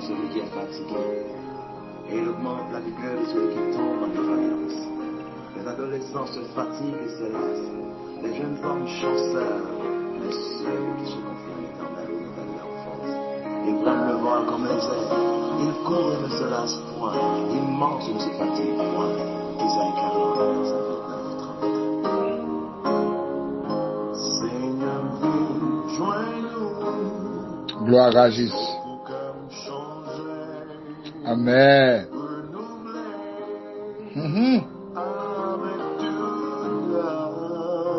celui qui est fatigué. Et il augmente la vigueur de celui qui tombe en défaillance. Les adolescents se fatiguent et se lassent. Les jeunes femmes chancèrent. Mais ceux qui se confient à l'Éternel renouvellent leur force. Ils prennent le vol comme les ailes. Ils courent et ne se lassent point. Ils marchent et ne se fatiguent point. Isaïe 40, verset 29-30. Seigneur, joins-nous. Gloire à Jésus. Amen.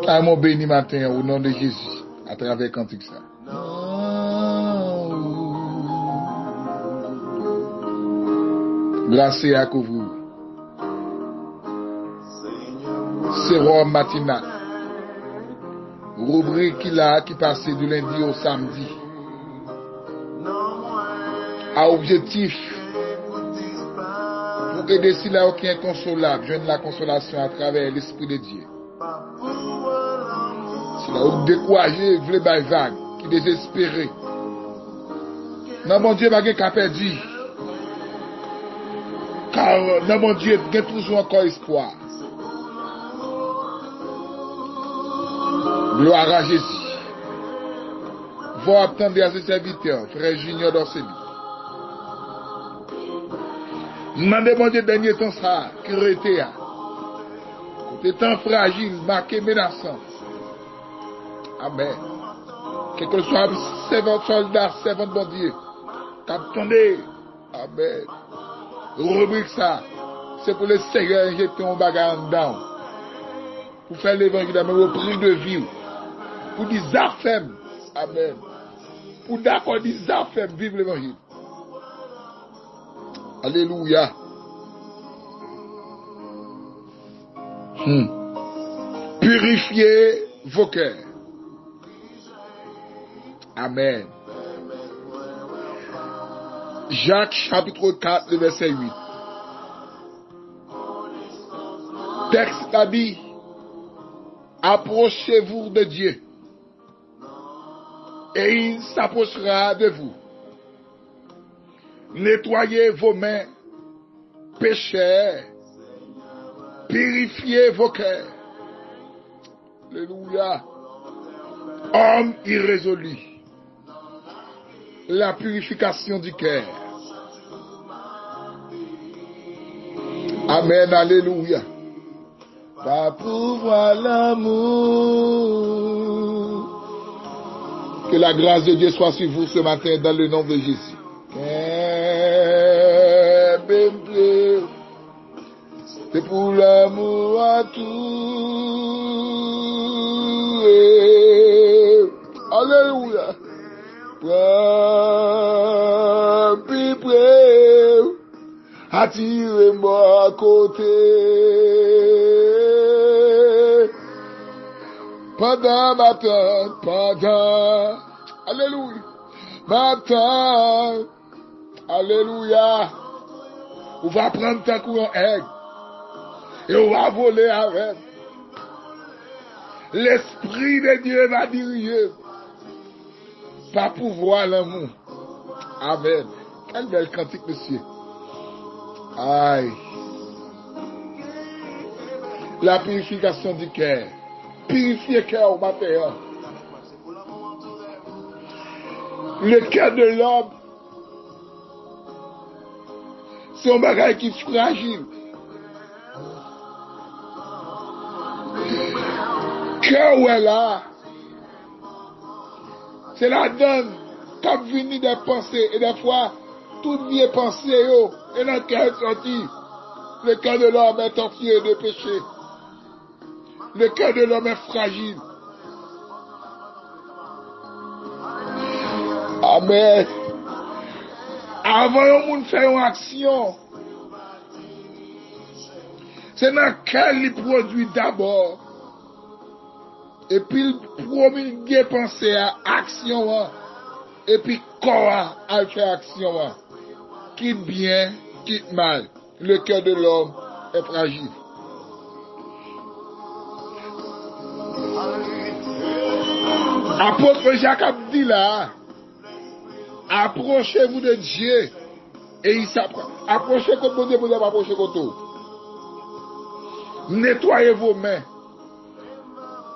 Ah, mon béni matin au nom de Jésus, à travers cantique ça. Glacé à couvrir. Sérum matinal. Rubrique qui passait du lundi au samedi. À objectif. Pour aider si là qui est inconsolable, je donne la consolation à travers l'Esprit de Dieu. Si là où découragé, vous voulez vague, qui désespéré. Non, mon Dieu, il n'y a pas perdu. Car dans mon Dieu, il y a toujours encore espoir. Gloire à Jésus. Vous attendez à ses serviteurs, frère Junior d'Orseli. Demandez mon Dieu dernier temps ça, qui était des temps fragiles, marqués, menaçants. Amen. Quel que soit servant soldat, servant de bon Dieu. Attendez. Amen. Rubrique ça. C'est pour le Seigneur injecter un bagage en dedans. Pour faire l'évangile, mais au prix de vie. Pour des affaires. Amen. Pour d'accord des affaires, vivre l'évangile. Alléluia. Purifiez vos cœurs. Amen. Jacques chapitre 4, le verset 8. Texte a dit, approchez-vous de Dieu et il s'approchera de vous. Nettoyez vos mains, pécheurs, purifiez vos cœurs. Alléluia. Homme irrésolu. La purification du cœur. Amen, alléluia. Va pouvoir l'amour. Que la grâce de Dieu soit sur vous ce matin dans le nom de Jésus. C'est pour l'amour à tout. Alléluia. Attirez-moi à côté. Pendant ma tente, pendant. Alléluia. Ma tente. Alléluia. On va prendre ta courant aigle. Et on va voler avec. L'Esprit de Dieu va diriger. Par pouvoir l'amour. Amen. Quelle belle cantique, monsieur. Aïe. La purification du cœur. Purifier le cœur au matin. Le cœur de l'homme, c'est un bagage qui est fragile. Cœur où elle a, c'est la donne comme venu des pensées et des fois toutes vieilles pensées et notre cœur est sorti. Le cœur de l'homme est torturé de péché. Le cœur de l'homme est fragile. Amen. Avant le monde fait une action, c'est dans le cœur qu'il produit d'abord. Et puis il promulgue penser à action. Et puis corps à faire action. Quitte bien, quitte mal. Le cœur de l'homme est fragile. Apôtre Jacques a dit là, approchez-vous de Dieu Et il s'apprend. Approchez contre mon Dieu, vous devez approcher contre vous. Nettoyez vos mains.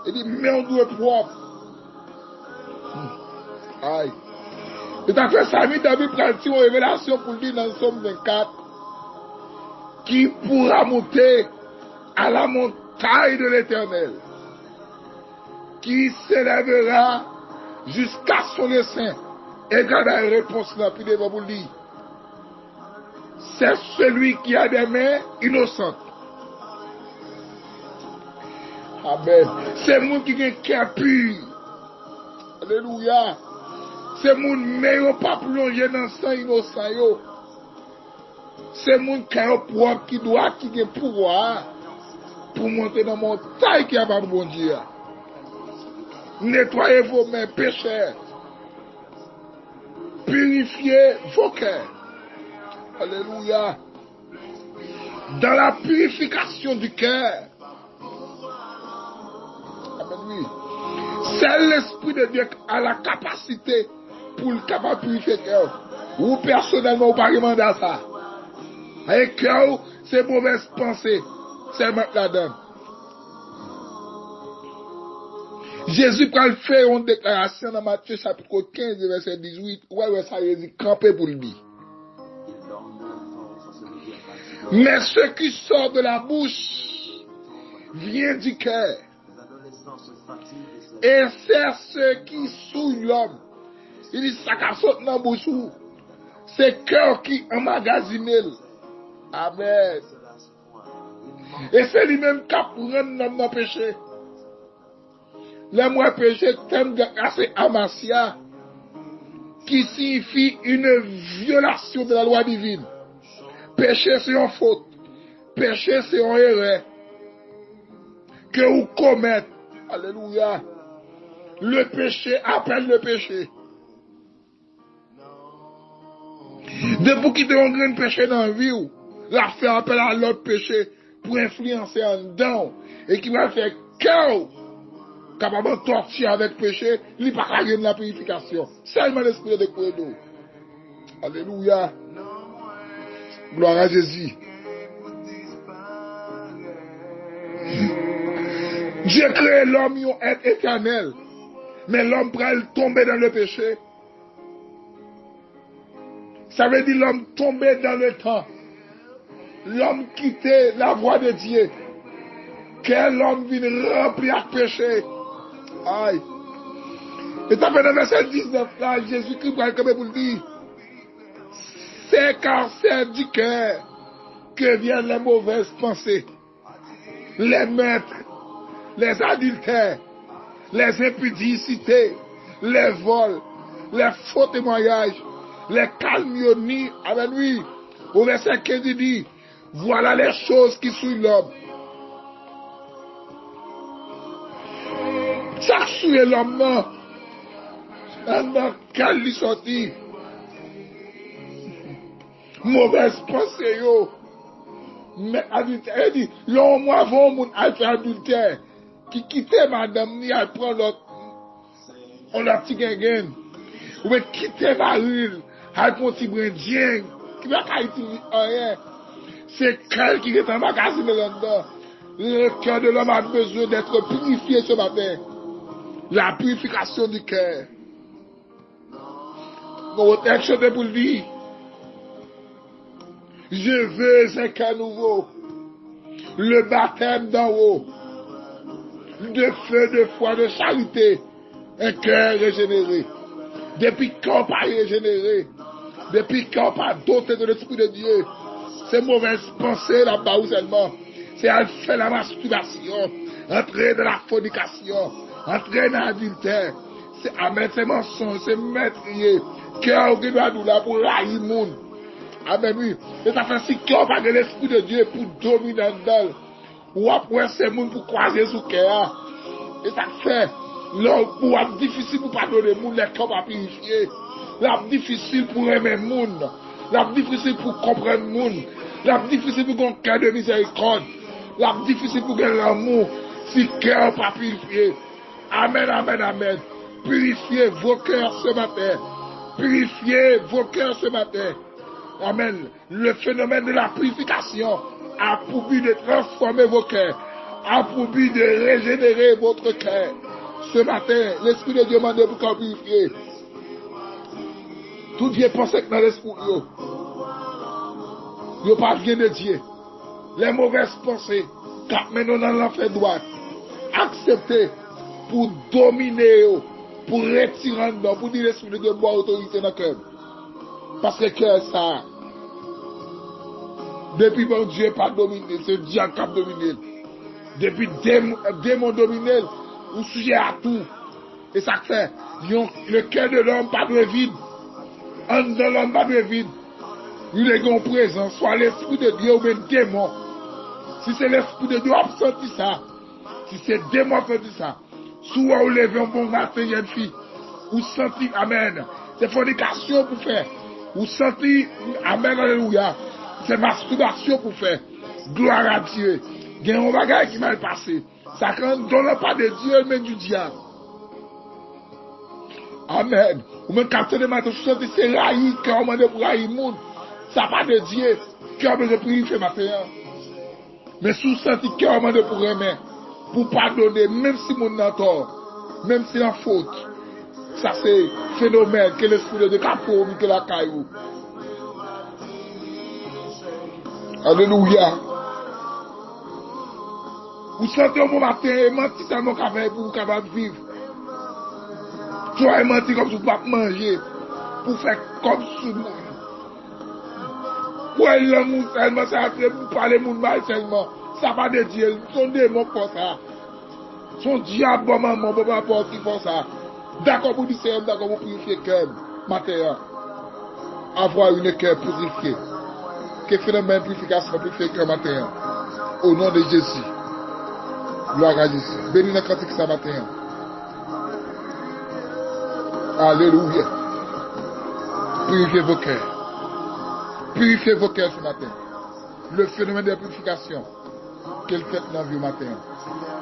Il dit, mais on doit être propre. Aïe. Et t'as fait ça, David prend une révélation pour dire dans Somme 24, qui pourra monter à la montagne de l'Éternel, qui s'élèvera jusqu'à son dessein. Et quand la réponse n'a plus de vous dire, c'est celui qui a des mains innocentes. Amen. C'est moi qui a un cœur pur. Alléluia. C'est mon meilleur pas plongé dans le sang innocent. C'est mon cœur propre qui doit, qui a pouvoir pour monter dans mon taille qui a pas de bon Dieu. Nettoyez vos mains, pécheurs. Purifiez vos cœurs. Alléluia. Dans la purification du cœur. Amen, oui. C'est l'Esprit de Dieu qui a la capacité pour le capable de purifier le cœur. Ou personnellement, vous ne pouvez pas demander ça. Un cœur, c'est mauvaise pensée. C'est mettre là-dedans. Jésus, quand il fait une déclaration dans Matthieu chapitre 15, verset 18, ouais, ça veut dire camper pour lui. Mais ce qui sort de la bouche vient du cœur. Et c'est ce qui souille l'homme. Il dit, ça qui sort dans la bouche, c'est le cœur qui emmagasine. Amen. Et c'est lui-même qui prend l'homme dans le péché. Le mot péché, thème de c'est amasia, qui signifie une violation de la loi divine. Péché, c'est une faute. Péché, c'est une erreur. Que vous commettez. Alléluia. Le péché appelle le péché. Depuis qu'il y a un grand péché dans la vie, la fait appel à l'autre péché pour influencer en dedans. Et qui va faire cœur capable de torturer avec péché, il n'y a pas de la purification. Seulement l'esprit de Dieu. Alléluia. Gloire à Jésus. Dieu crée l'homme être éternel. Mais l'homme pourrait tomber dans le péché. Ça veut dire l'homme tomber dans le temps. L'homme quitter la voie de Dieu. Quel homme vient remplir le péché. Aïe. Et t'as fait dans le verset 19 là, Jésus-Christ va comme pour le dire. C'est car c'est du cœur que viennent les mauvaises pensées. Les maîtres, les adultères, les impudicités, les vols, les faux témoignages, les calomnies. Amen, oui. Au verset 15, il dit, voilà les choses qui souillent l'homme. Ça souille l'homme, non. Dans quel lui sorti? Mauvaise pensée, yo. Mais adultère, il dit, l'homme, moi, avant, mon alpha adultère, qui quittait madame, ni à prendre l'autre, on a petit gain. Ou bien quitter Maril, à prendre petit brindien, qui va pas utiliser rien. C'est quel qui est en magazine là-dedans. Le cœur de l'homme a besoin d'être purifié ce matin. La purification du cœur. Mon texte chanté pour lui. Je veux un cœur nouveau. Le baptême d'en haut. De feu, de foi, de charité. Un cœur régénéré. Depuis qu'on pas régénéré. Depuis qu'on pas doté de l'Esprit de Dieu. Ces mauvaises pensées là-bas ou seulement. C'est à faire la masturbation. Entrer dans la fornication. Entrer dans l'adultère. C'est à mettre ses mensonges, c'est meurtrier. Cœur qui doit nous là pour railler le monde. Amen, oui. Et ça fait si cœur pas de l'Esprit de Dieu pour dominer dedans. Ou après c'est monde pour croiser sous cœur. Et ça fait, l'homme difficile pour pardonner le monde, les cœurs pas purifier. L'homme difficile pour aimer le monde. L'homme difficile pour comprendre le monde. L'homme difficile pour avoir un cœur de miséricorde. L'homme difficile pour avoir l'amour. Si cœur pas purifié. Amen, amen, amen. Purifiez vos cœurs ce matin. Purifiez vos cœurs ce matin. Amen. Le phénomène de la purification a pour but de transformer vos cœurs, a pour but de régénérer votre cœur. Ce matin, l'Esprit de Dieu m'a dit pour qu'on purifie. Tout Dieu pensait que dans l'esprit, il n'y a pas rien de Dieu. Les mauvaises pensées, car maintenant dans l'enfer droit, accepter pour dominer, pour retirer en dedans, pour dire l'Esprit de Dieu boit autorité dans le cœur. Parce que le cœur, ça, depuis mon Dieu pas dominé, c'est Dieu qui a dominé. Depuis démon dominé, ou sujet à tout. Et ça fait, le cœur de l'homme pas de vide. En dedans l'homme pas de vide. Il est en présence, soit l'Esprit de Dieu ou bien démon. Si c'est l'Esprit de Dieu qui a senti ça, si c'est démon qui a senti ça, soit vous levez un bon matin, jeune fille, ou senti, amen, c'est fornication pour faire, ou senti, amen, alléluia, c'est masturbation pour faire, gloire à Dieu. Il y a un bagage qui m'a passé. Ça ne donne pas de Dieu, mais du diable. Amen. Ou même quand tu matin, je sens que c'est raï, quand on demande pour raï monde. Ça pas de Dieu. Cœur de purifier matin. Mais sous senti cœur on demande pour aimer, pour pardonner, même si mon n'a tort, même si en faute. Ça c'est phénomène que l'Esprit de Dieu a pour que la caillou. Alléluia. Vous sentez au bon matin et mentir tellement qu'avec vous capable de vivre. Tu as menti comme si vous ne pouvez pas manger. Pour faire comme si vous. Pour aller dans le monde seulement, ça après pour parler monde mal seulement. Ça va de Dieu. Son démon pour ça. Son diable, maman, papa, qui font ça. D'accord, vous dites, d'accord, vous purifiez le cœur. Matin. Avoir une cœur purifié. Que phénomène purification purifier le cœur matin. Au nom de Jésus. Gloire à Jésus. Bénis le cantique ce matin. Alléluia. Purifiez vos cœurs. Purifiez vos cœurs ce matin. Le phénomène de purification qu'elle fait dans la vie matin.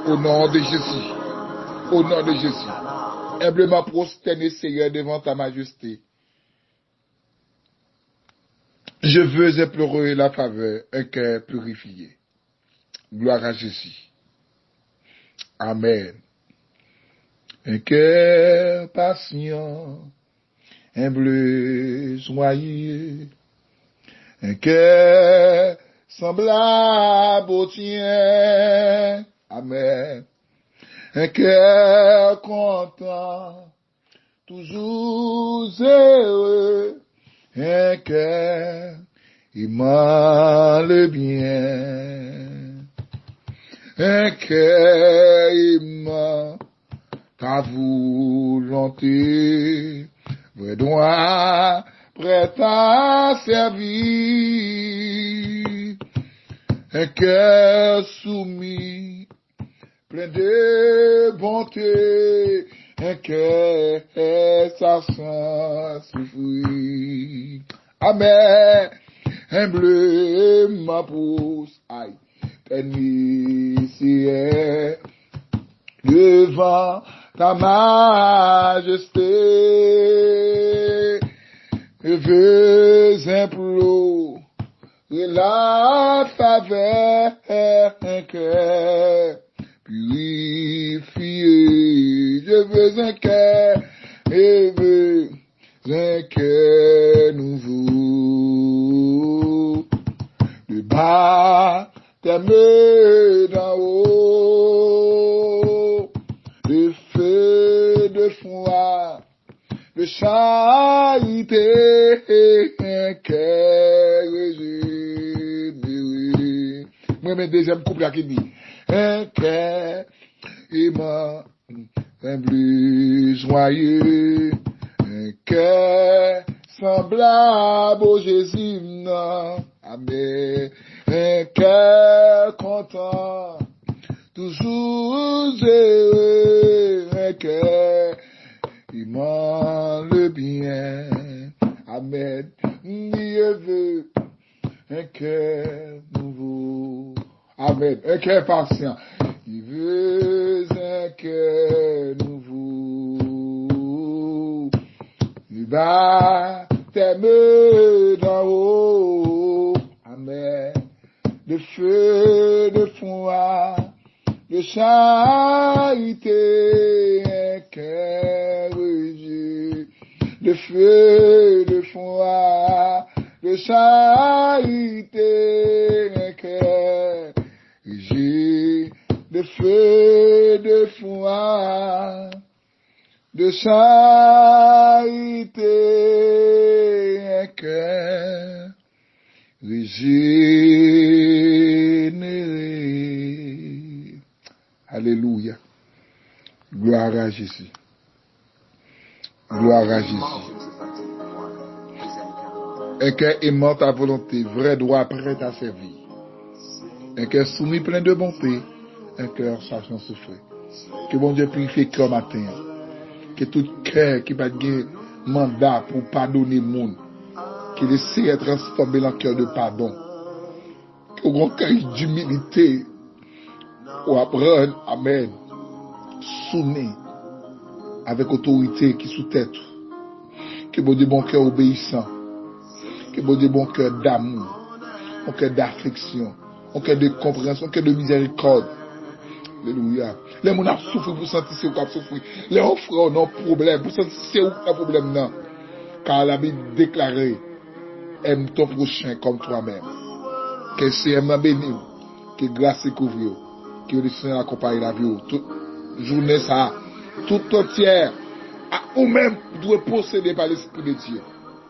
Au nom de Jésus. Au nom de Jésus. Humblement prosterné, Seigneur, devant ta majesté. Je veux implorer la faveur, un cœur purifié. Gloire à Jésus. Amen. Un cœur patient, humble, joyeux, un cœur semblable au tien. Amen. Un cœur content, toujours heureux, un cœur aimant le bien. Un cœur aimant ta volonté, vrai droit, prêt à servir. Un cœur soumis, plein de bonté, un cœur sans souffrir. Amen. Humblement pousse, aïe. Bénissez devant ta majesté, je veux implorer la faveur, un cœur purifié, je veux un cœur, je veux un cœur nouveau, de bas t'aimer d'en haut, de feu, de foi, de charité, un cœur régénéré. Moi, mes deuxième couple qui dit, un cœur aimant, humble, joyeux, un cœur semblable au Jésus, non. Amen. Un cœur content, toujours heureux, un cœur aimant le bien. Amen. Dieu veut un cœur nouveau. Amen. Un cœur patient. Il veut un cœur nouveau. Il va t'aimes d'en haut. Amen. De feu, de foi, de charité, un cœur Dieu. De feu, de foi, de charité, un cœur Dieu. De feu, de foi, de charité, un cœur régénéré. Alléluia. Gloire à Jésus. Gloire à Jésus. Un cœur aimant ta volonté, vrai droit, prêt à servir. Un cœur soumis, plein de bonté. Un cœur sachant souffrir. Que bon Dieu purifie cœur matin. Que tout cœur qui va gagner mandat pour pardonner le monde. Qu'il essaie de transformer en cœur de pardon. Que grand cœur d'humilité. Ou apprendre, amen. Soumis. Avec autorité qui sous tête. Que bon Dieu bon cœur obéissant. Que bon Dieu bon cœur d'amour. Un cœur d'affection. Un cœur de compréhension. Un cœur de miséricorde. Alléluia. Les gens qui souffrent pour sentir c'est où souffrir. Les offres non problème. Pour sentir c'est où le problème non. Car la Bible déclaré, aime ton prochain comme toi-même. Que c'est aimant béni. Que grâce couvre. Que le Seigneur accompagne la vie. Toute journée ça. Tout entière. Ou même doit posséder par l'Esprit de Dieu.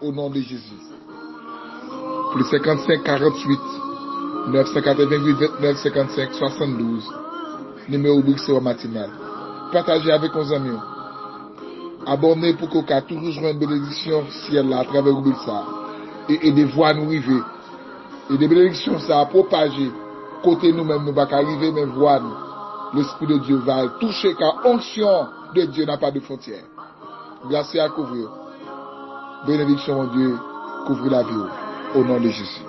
Au nom de Jésus. Pour les 55 48 988 29 55 72. Numéro Bruxelles matinal. Partagez avec vos amis. Abonnez pour qu'on ait toujours joué une bénédiction ciel là à travers Bruxelles. Et des voix nous arriver. Et des bénédictions ça a propagé. Côté nous-mêmes, nous ne pouvons pas arriver, mais voix nous. L'Esprit de Dieu va toucher car onction de Dieu n'a pas de frontières. Grâce à couvrir. Bénédiction mon Dieu, couvrir la vie. Au nom de Jésus.